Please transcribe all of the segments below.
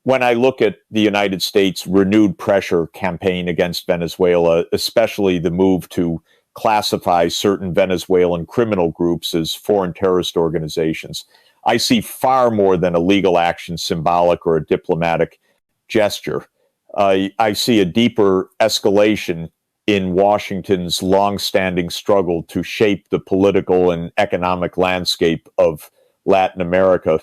When I look at the United States' renewed pressure campaign against Venezuela, especially the move to classify certain Venezuelan criminal groups as foreign terrorist organizations, I see far more than a legal action, symbolic or a diplomatic gesture. I see a deeper escalation in Washington's longstanding struggle to shape the political and economic landscape of Latin America.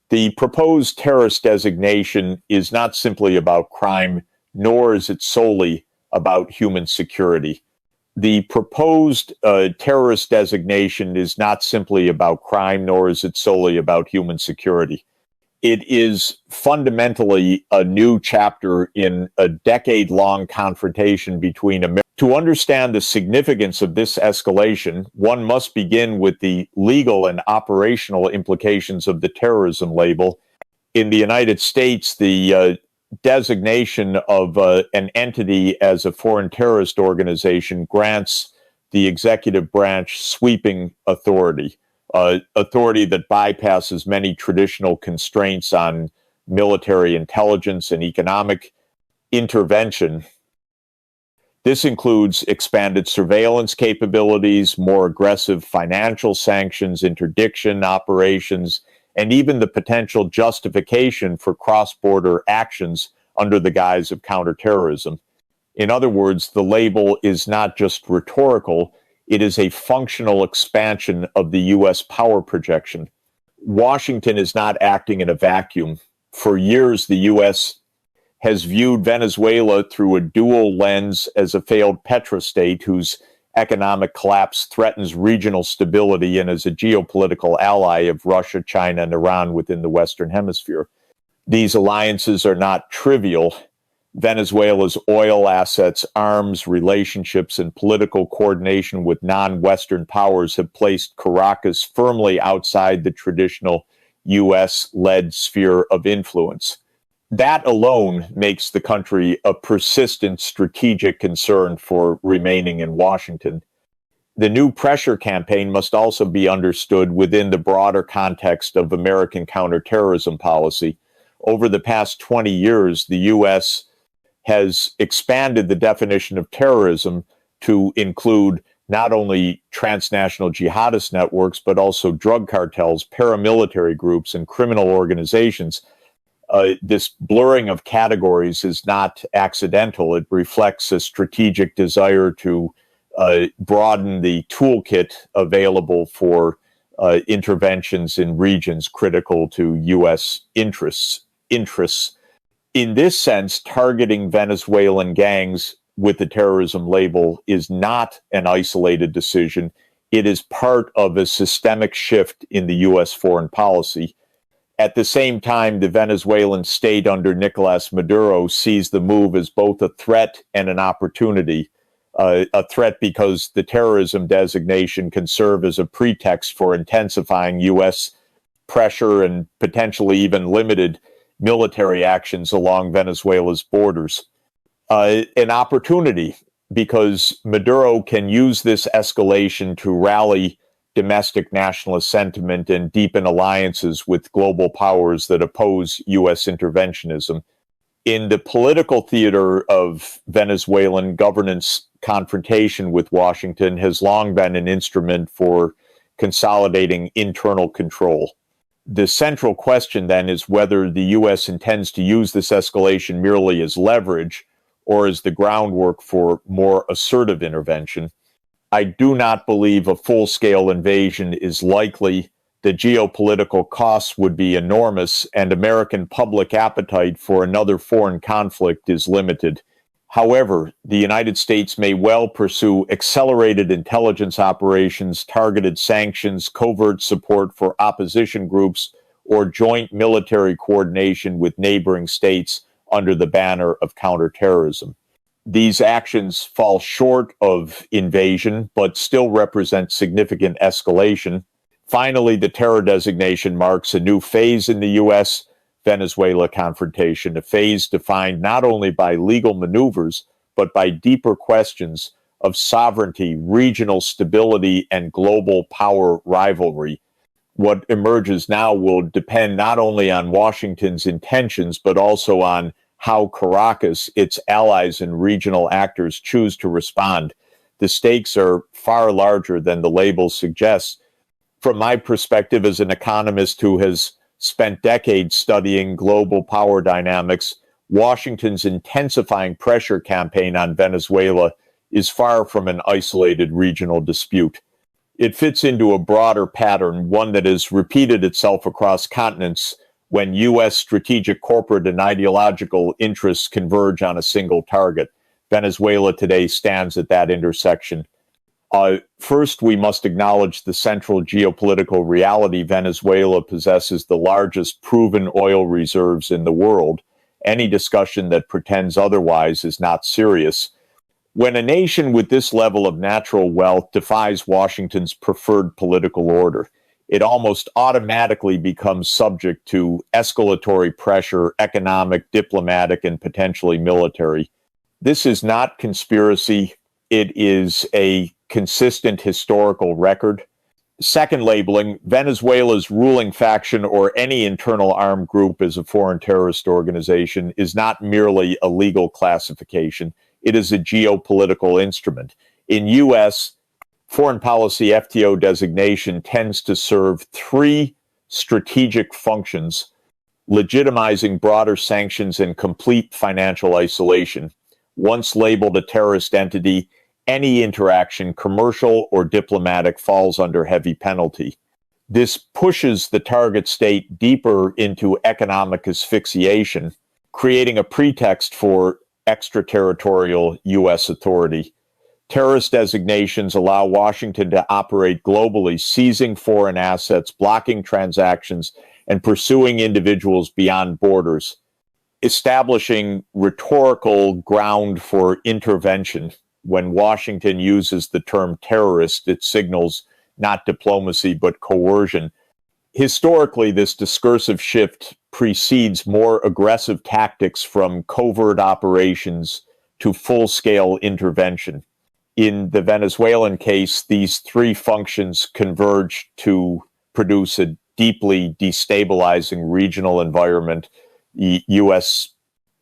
The proposed terrorist designation is not simply about crime, nor is it solely about human security. The proposed terrorist designation is not simply about crime, nor is it solely about human security. It is fundamentally a new chapter in a decade-long confrontation between America. To understand the significance of this escalation, one must begin with the legal and operational implications of the terrorism label. In the United States, the designation of an entity as a foreign terrorist organization grants the executive branch sweeping authority. Authority that bypasses many traditional constraints on military intelligence and economic intervention. This includes expanded surveillance capabilities, more aggressive financial sanctions, interdiction operations, and even the potential justification for cross-border actions under the guise of counterterrorism. In other words, the label is not just rhetorical, it is a functional expansion of the U.S. power projection. Washington is not acting in a vacuum. For years, the U.S. has viewed Venezuela through a dual lens as a failed petrostate whose economic collapse threatens regional stability and as a geopolitical ally of Russia, China, and Iran within the Western Hemisphere. These alliances are not trivial. Venezuela's oil assets, arms, relationships, and political coordination with non-Western powers have placed Caracas firmly outside the traditional U.S.-led sphere of influence. That alone makes the country a persistent strategic concern for remaining in Washington. The new pressure campaign must also be understood within the broader context of American counterterrorism policy. Over the past 20 years, the U.S. has expanded the definition of terrorism to include not only transnational jihadist networks, but also drug cartels, paramilitary groups, and criminal organizations. This blurring of categories is not accidental. It reflects a strategic desire to broaden the toolkit available for interventions in regions critical to U.S. interests. In this sense, targeting Venezuelan gangs with the terrorism label is not an isolated decision. It is part of a systemic shift in the U.S. foreign policy. At the same time, the Venezuelan state under Nicolas Maduro sees the move as both a threat and an opportunity. A threat because the terrorism designation can serve as a pretext for intensifying U.S. pressure and potentially even limited military actions along Venezuela's borders. An opportunity because Maduro can use this escalation to rally domestic nationalist sentiment and deepen alliances with global powers that oppose U.S. interventionism. In the political theater of Venezuelan governance, confrontation with Washington has long been an instrument for consolidating internal control. The central question then is whether the U.S. intends to use this escalation merely as leverage or as the groundwork for more assertive intervention. I do not believe a full-scale invasion is likely. The geopolitical costs would be enormous, and American public appetite for another foreign conflict is limited. However, the United States may well pursue accelerated intelligence operations, targeted sanctions, covert support for opposition groups, or joint military coordination with neighboring states under the banner of counterterrorism. These actions fall short of invasion, but still represent significant escalation. Finally, the terror designation marks a new phase in the U.S.-Venezuela confrontation, a phase defined not only by legal maneuvers, but by deeper questions of sovereignty, regional stability, and global power rivalry. what emerges now will depend not only on Washington's intentions, but also on how Caracas, its allies, and regional actors choose to respond. The stakes are far larger than the label suggests. From my perspective as an economist who has spent decades studying global power dynamics, Washington's intensifying pressure campaign on Venezuela is far from an isolated regional dispute. It fits into a broader pattern, one that has repeated itself across continents when U.S. strategic, corporate, and ideological interests converge on a single target. Venezuela today stands at that intersection. First, we must acknowledge the central geopolitical reality. Venezuela possesses the largest proven oil reserves in the world. Any discussion that pretends otherwise is not serious. When a nation with this level of natural wealth defies Washington's preferred political order, it almost automatically becomes subject to escalatory pressure, economic, diplomatic, and potentially military. This is not conspiracy. It is a consistent historical record. Second labeling, Venezuela's ruling faction or any internal armed group as a foreign terrorist organization is not merely a legal classification. It is a geopolitical instrument. In U.S. foreign policy, FTO designation tends to serve three strategic functions: legitimizing broader sanctions and complete financial isolation. Once labeled a terrorist entity, any interaction, commercial or diplomatic, falls under heavy penalty. This pushes the target state deeper into economic asphyxiation, creating a pretext for extraterritorial U.S. authority. Terrorist designations allow Washington to operate globally, seizing foreign assets, blocking transactions, and pursuing individuals beyond borders, establishing rhetorical ground for intervention. When Washington uses the term terrorist, it signals not diplomacy, but coercion. Historically, this discursive shift precedes more aggressive tactics, from covert operations to full-scale intervention. In the Venezuelan case, these three functions converge to produce a deeply destabilizing regional environment. The U.S.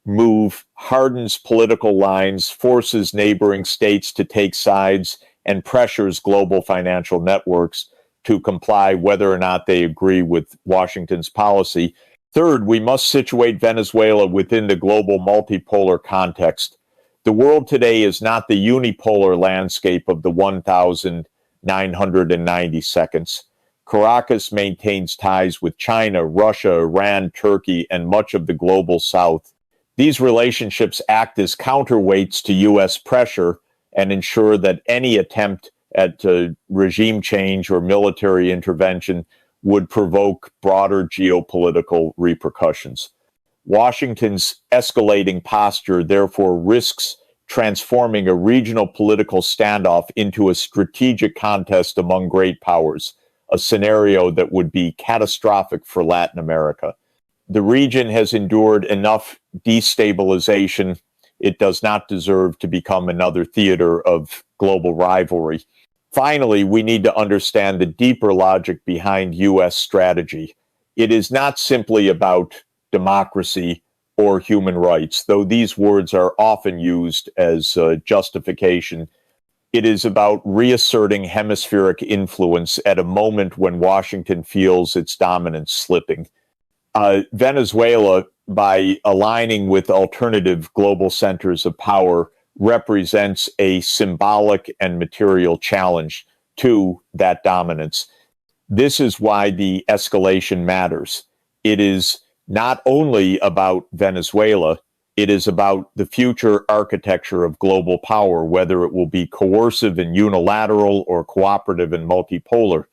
move hardens political lines, forces neighboring states to take sides, and pressures global financial networks to comply whether or not they agree with Washington's policy. Third, we must situate Venezuela within the global multipolar context. The world today is not the unipolar landscape of the 1,990 seconds. Caracas maintains ties with China, Russia, Iran, Turkey, and much of the global south. These relationships act as counterweights to U.S. pressure and ensure that any attempt at regime change or military intervention would provoke broader geopolitical repercussions. Washington's escalating posture therefore risks transforming a regional political standoff into a strategic contest among great powers, a scenario that would be catastrophic for Latin America. The region has endured enough destabilization. It does not deserve to become another theater of global rivalry. Finally, we need to understand the deeper logic behind U.S. strategy. It is not simply about democracy or human rights, though these words are often used as justification. It is about reasserting hemispheric influence at a moment when Washington feels its dominance slipping. Venezuela, by aligning with alternative global centers of power, represents a symbolic and material challenge to that dominance. This is why the escalation matters. It is not only about Venezuela, it is about the future architecture of global power, whether it will be coercive and unilateral or cooperative and multipolar.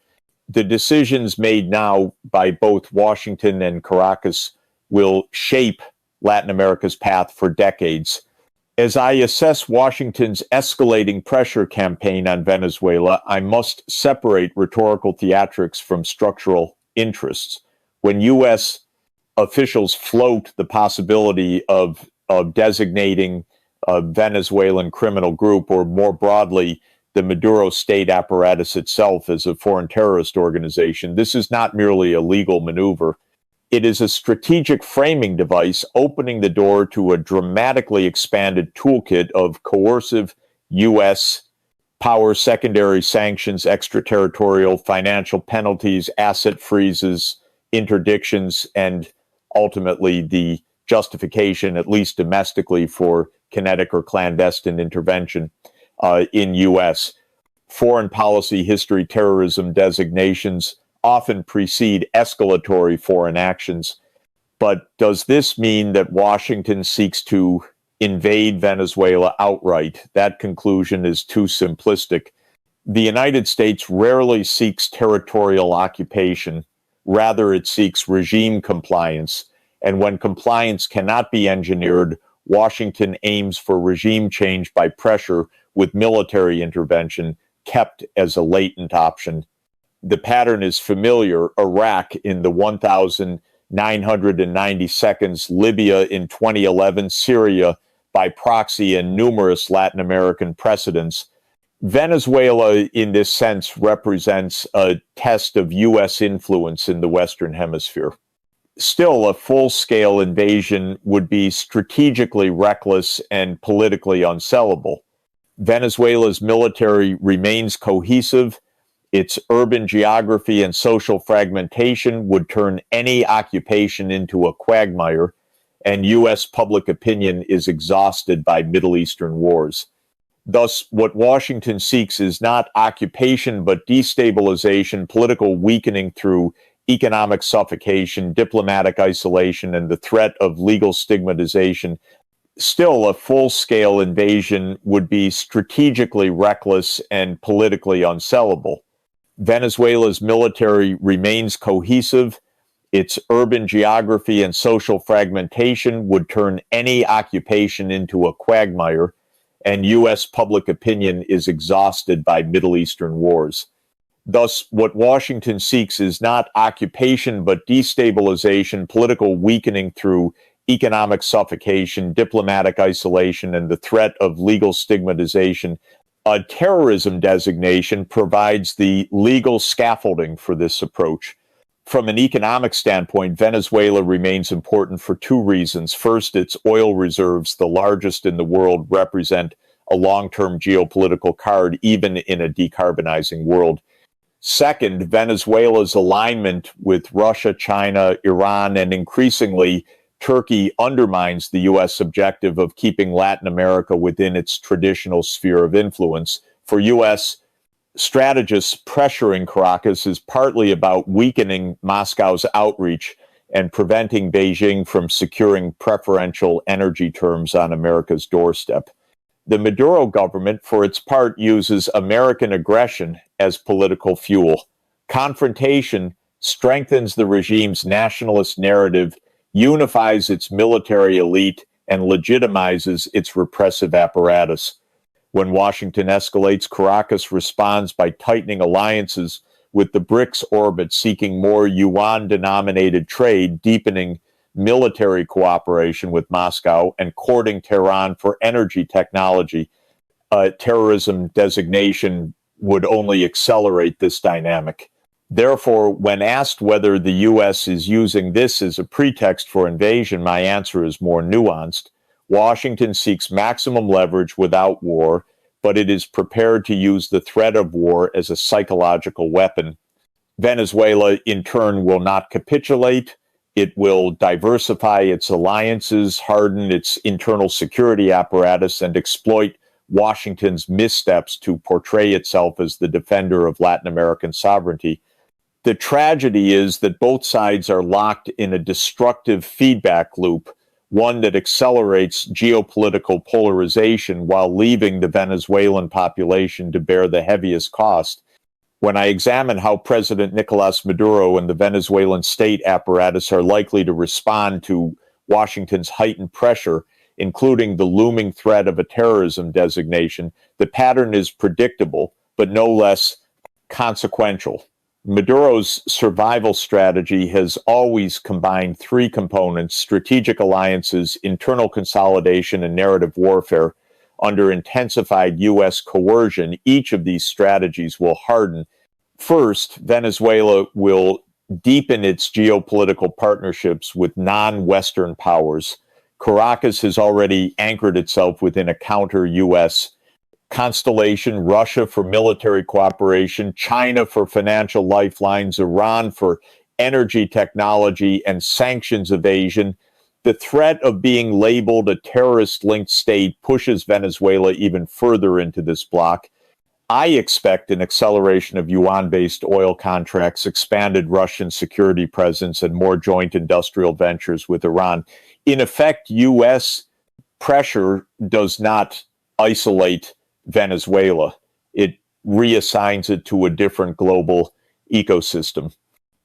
The decisions made now by both Washington and Caracas will shape Latin America's path for decades. As I assess Washington's escalating pressure campaign on Venezuela, I must separate rhetorical theatrics from structural interests. When U.S. officials float the possibility of designating a Venezuelan criminal group, or more broadly, the Maduro state apparatus itself as a foreign terrorist organization. This is not merely a legal maneuver. It is a strategic framing device opening the door to a dramatically expanded toolkit of coercive U.S. power, secondary sanctions, extraterritorial financial penalties, asset freezes, interdictions, and ultimately the justification, at least domestically, for kinetic or clandestine intervention in U.S. Foreign policy history terrorism designations often precede escalatory foreign actions. But does this mean that Washington seeks to invade Venezuela outright? That conclusion is too simplistic. The United States rarely seeks territorial occupation. Rather, it seeks regime compliance. And when compliance cannot be engineered, Washington aims for regime change by pressure, with military intervention kept as a latent option. The pattern is familiar: Iraq in the 1,990 seconds, Libya in 2011, Syria by proxy, and numerous Latin American precedents. Venezuela, in this sense, represents a test of U.S. influence in the Western Hemisphere. Still, a full-scale invasion would be strategically reckless and politically unsellable. Venezuela's military remains cohesive. Its urban geography and social fragmentation would turn any occupation into a quagmire, and U.S. public opinion is exhausted by Middle Eastern wars. Thus, what Washington seeks is not occupation, but destabilization, political weakening through economic suffocation, diplomatic isolation, and the threat of legal stigmatization. Still, a full-scale invasion would be strategically reckless and politically unsellable. Venezuela's military remains cohesive. Its urban geography and social fragmentation would turn any occupation into a quagmire, and U.S. public opinion is exhausted by Middle Eastern wars. Thus, what Washington seeks is not occupation, but destabilization, political weakening through economic suffocation, diplomatic isolation, and the threat of legal stigmatization. A terrorism designation provides the legal scaffolding for this approach. From an economic standpoint, Venezuela remains important for two reasons. First, its oil reserves, the largest in the world, represent a long-term geopolitical card, even in a decarbonizing world. Second, Venezuela's alignment with Russia, China, Iran, and increasingly Turkey undermines the U.S. objective of keeping Latin America within its traditional sphere of influence. For U.S. strategists, pressuring Caracas is partly about weakening Moscow's outreach and preventing Beijing from securing preferential energy terms on America's doorstep. The Maduro government, for its part, uses American aggression as political fuel. Confrontation strengthens the regime's nationalist narrative, unifies its military elite, and legitimizes its repressive apparatus. When Washington escalates, Caracas responds by tightening alliances with the BRICS orbit, seeking more yuan-denominated trade, deepening military cooperation with Moscow, and courting Tehran for energy technology. Terrorism designation would only accelerate this dynamic. Therefore, when asked whether the U.S. is using this as a pretext for invasion, my answer is more nuanced. Washington seeks maximum leverage without war, but it is prepared to use the threat of war as a psychological weapon. Venezuela, in turn, will not capitulate. It will diversify its alliances, harden its internal security apparatus, and exploit Washington's missteps to portray itself as the defender of Latin American sovereignty. The tragedy is that both sides are locked in a destructive feedback loop, one that accelerates geopolitical polarization while leaving the Venezuelan population to bear the heaviest cost. When I examine how President Nicolas Maduro and the Venezuelan state apparatus are likely to respond to Washington's heightened pressure, including the looming threat of a terrorism designation, the pattern is predictable, but no less consequential. Maduro's survival strategy has always combined three components: strategic alliances, internal consolidation, and narrative warfare. under intensified U.S. coercion, each of these strategies will harden. First, Venezuela will deepen its geopolitical partnerships with non-Western powers. Caracas has already anchored itself within a counter-U.S. constellation, Russia for military cooperation, China for financial lifelines, Iran for energy technology and sanctions evasion. The threat of being labeled a terrorist-linked state pushes Venezuela even further into this bloc. I expect an acceleration of yuan-based oil contracts, expanded Russian security presence, and more joint industrial ventures with Iran. In effect, U.S. pressure does not isolate Venezuela. It reassigns it to a different global ecosystem.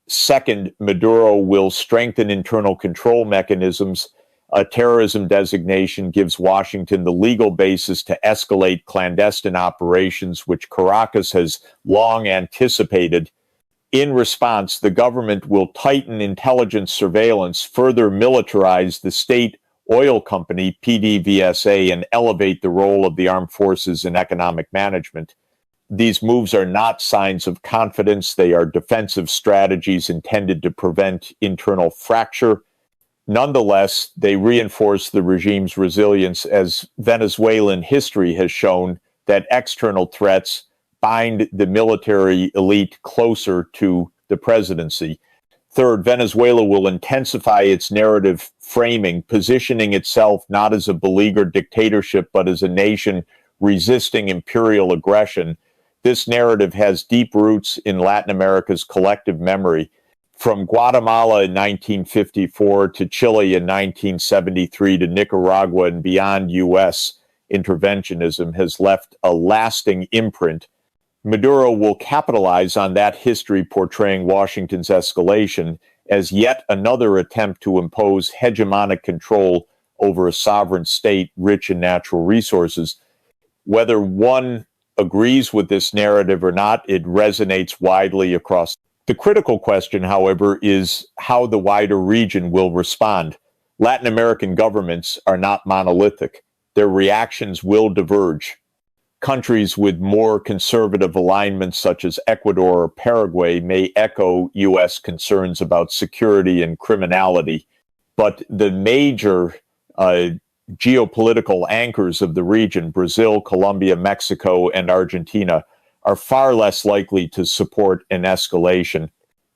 Second, Maduro will strengthen internal control mechanisms. A terrorism designation gives Washington the legal basis to escalate clandestine operations, which Caracas has long anticipated. In response, the government will tighten intelligence surveillance, further militarize the state oil company, PDVSA, and elevate the role of the armed forces in economic management. These moves are not signs of confidence. They are defensive strategies intended to prevent internal fracture. Nonetheless, they reinforce the regime's resilience, as Venezuelan history has shown that external threats bind the military elite closer to the presidency. Third, Venezuela will intensify its narrative framing, positioning itself not as a beleaguered dictatorship, but as a nation resisting imperial aggression. This narrative has deep roots in Latin America's collective memory. From Guatemala in 1954 to Chile in 1973 to Nicaragua and beyond, U.S. interventionism has left a lasting imprint. Maduro will capitalize on that history, portraying Washington's escalation as yet another attempt to impose hegemonic control over a sovereign state rich in natural resources. Whether one agrees with this narrative or not, it resonates widely across. The critical question, however, is how the wider region will respond. Latin American governments are not monolithic. Their reactions will diverge. Countries with more conservative alignments, such as Ecuador or Paraguay, may echo U.S. concerns about security and criminality. But the major geopolitical anchors of the region, Brazil, Colombia, Mexico, and Argentina, are far less likely to support an escalation.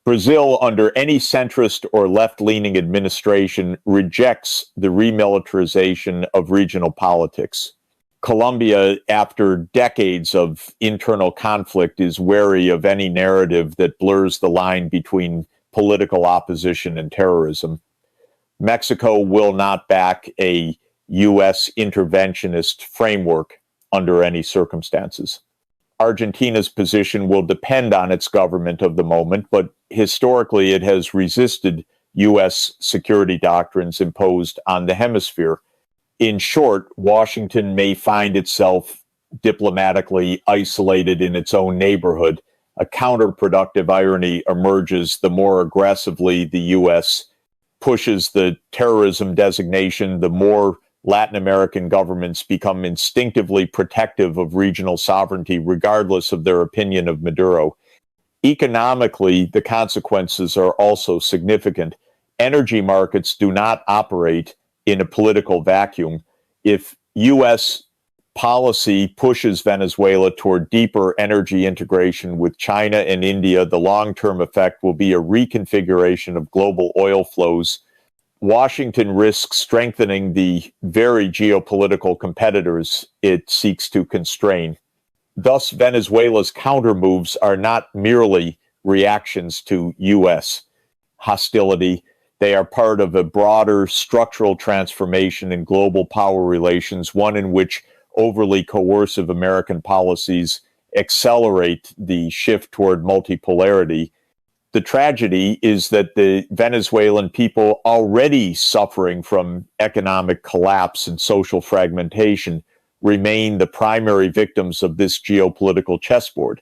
Brazil, under any centrist or left-leaning administration, rejects the remilitarization of regional politics. Colombia, after decades of internal conflict, is wary of any narrative that blurs the line between political opposition and terrorism. Mexico will not back a U.S. interventionist framework under any circumstances. Argentina's position will depend on its government of the moment, but historically it has resisted U.S. security doctrines imposed on the hemisphere. In short, Washington may find itself diplomatically isolated in its own neighborhood. A counterproductive irony emerges the more aggressively the U.S. pushes the terrorism designation, the more Latin American governments become instinctively protective of regional sovereignty, regardless of their opinion of Maduro. Economically, the consequences are also significant. Energy markets do not operate in a political vacuum. If U.S. policy pushes Venezuela toward deeper energy integration with China and India, the long-term effect will be a reconfiguration of global oil flows. Washington risks strengthening the very geopolitical competitors it seeks to constrain. Thus, Venezuela's countermoves are not merely reactions to U.S. hostility. They are part of a broader structural transformation in global power relations, one in which overly coercive American policies accelerate the shift toward multipolarity. The tragedy is that the Venezuelan people, already suffering from economic collapse and social fragmentation, remain the primary victims of this geopolitical chessboard.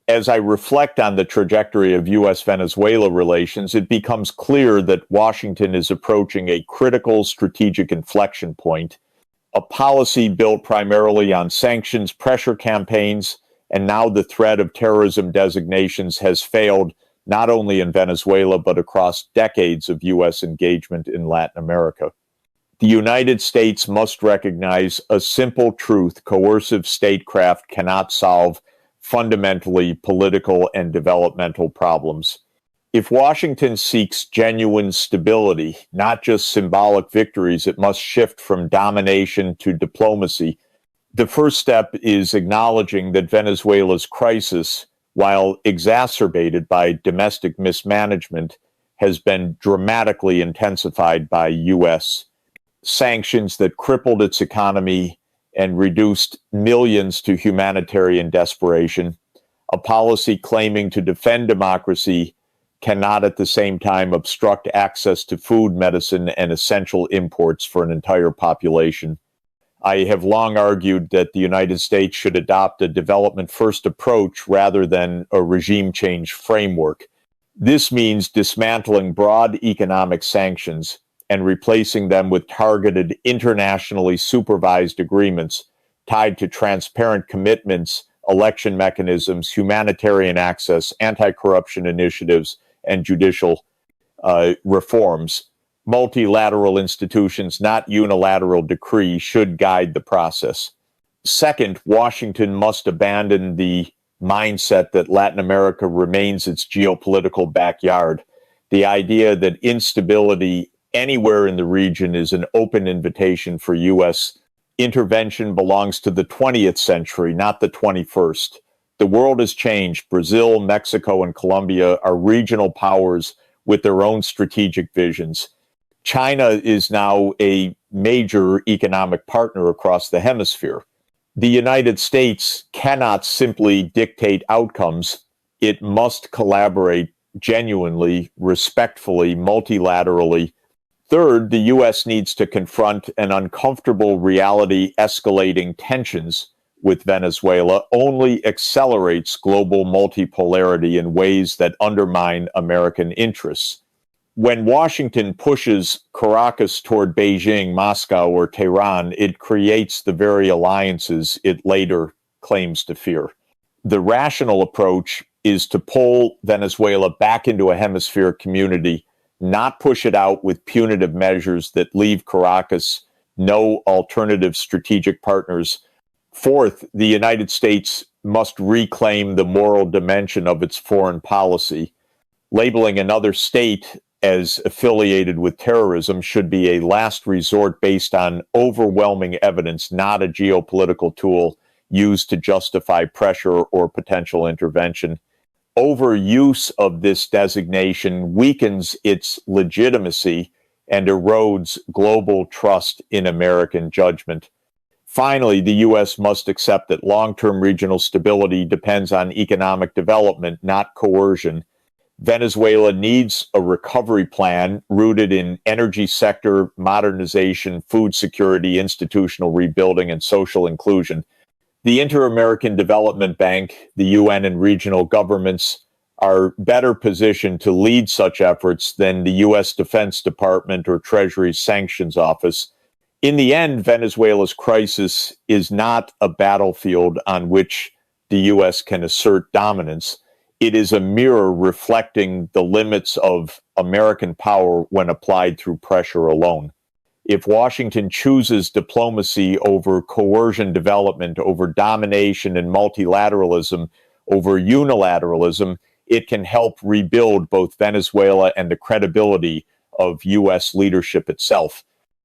As I reflect on the trajectory of U.S.-Venezuela relations, it becomes clear that Washington is approaching a critical strategic inflection point. A policy built primarily on sanctions, pressure campaigns, and now the threat of terrorism designations has failed not only in Venezuela, but across decades of U.S. engagement in Latin America. The United States must recognize a simple truth: coercive statecraft cannot solve fundamentally political and developmental problems. If Washington seeks genuine stability, not just symbolic victories, it must shift from domination to diplomacy. The first step is acknowledging that Venezuela's crisis, while exacerbated by domestic mismanagement, has been dramatically intensified by U.S. sanctions that crippled its economy and reduced millions to humanitarian desperation. A policy claiming to defend democracy cannot at the same time obstruct access to food, medicine, and essential imports for an entire population. I have long argued that the United States should adopt a development-first approach rather than a regime change framework. This means dismantling broad economic sanctions and replacing them with targeted, internationally supervised agreements tied to transparent commitments, election mechanisms, humanitarian access, anti-corruption initiatives, and judicial reforms. Multilateral institutions, not unilateral decree, should guide the process. Second, Washington must abandon the mindset that Latin America remains its geopolitical backyard. The idea that instability anywhere in the region is an open invitation for U.S. intervention belongs to the 20th century, not the 21st. The world has changed. Brazil, Mexico, and Colombia are regional powers with their own strategic visions. China is now a major economic partner across the hemisphere. The United States cannot simply dictate outcomes. It must collaborate genuinely, respectfully, multilaterally. Third, the U.S. needs to confront an uncomfortable reality. Escalating tensions with Venezuela only accelerates global multipolarity in ways that undermine American interests. When Washington pushes Caracas toward Beijing, Moscow, or Tehran, it creates the very alliances it later claims to fear. The rational approach is to pull Venezuela back into a hemispheric community, not push it out with punitive measures that leave Caracas no alternative strategic partners. Fourth, the United States must reclaim the moral dimension of its foreign policy. Labeling another state as affiliated with terrorism should be a last resort based on overwhelming evidence, not a geopolitical tool used to justify pressure or potential intervention. Overuse of this designation weakens its legitimacy and erodes global trust in American judgment. Finally, the U.S. must accept that long-term regional stability depends on economic development, not coercion. Venezuela needs a recovery plan rooted in energy sector modernization, food security, institutional rebuilding, and social inclusion. The Inter-American Development Bank, the UN, and regional governments are better positioned to lead such efforts than the U.S. Defense Department or Treasury's Sanctions Office. In the end, Venezuela's crisis is not a battlefield on which the U.S. can assert dominance. It is a mirror reflecting the limits of American power when applied through pressure alone. If Washington chooses diplomacy over coercion development, over domination and multilateralism, over unilateralism, it can help rebuild both Venezuela and the credibility of U.S. leadership itself.